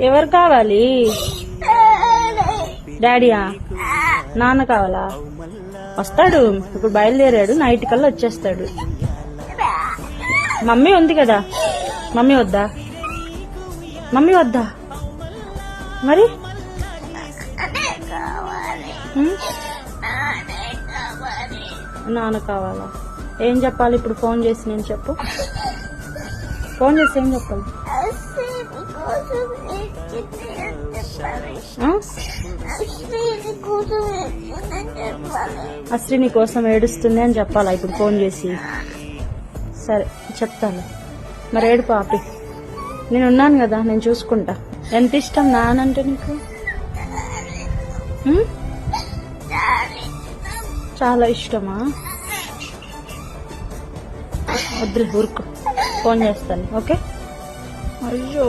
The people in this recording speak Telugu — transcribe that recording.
ఎవరు కావాలి? డాడీయా? నాన్న కావాలా? వస్తాడు, ఇప్పుడు బయలుదేరాడు, నైట్ కల్లా వచ్చేస్తాడు. మమ్మీ ఉంది కదా, మమ్మీ వద్దా? మమ్మీ వద్దా మరి? నాన్న కావాలా? ఏం చెప్పాలి ఇప్పుడు? ఫోన్ చేసి నేను చెప్పు. ఫోన్ చేసి ఏం చెప్పాలి? అశ్విని కోసం ఏడుస్తుంది అని చెప్పాలా ఇప్పుడు ఫోన్ చేసి? సరే చెప్తాను. మరి ఏడు పాపి, నేను ఉన్నాను కదా, నేను చూసుకుంటా. ఎంత ఇష్టం నానంటే నీకు? చాలా ఇష్టమా? వద్దు ఊరుకో, ఫోన్ చేస్తాను. ఓకే. అయ్యో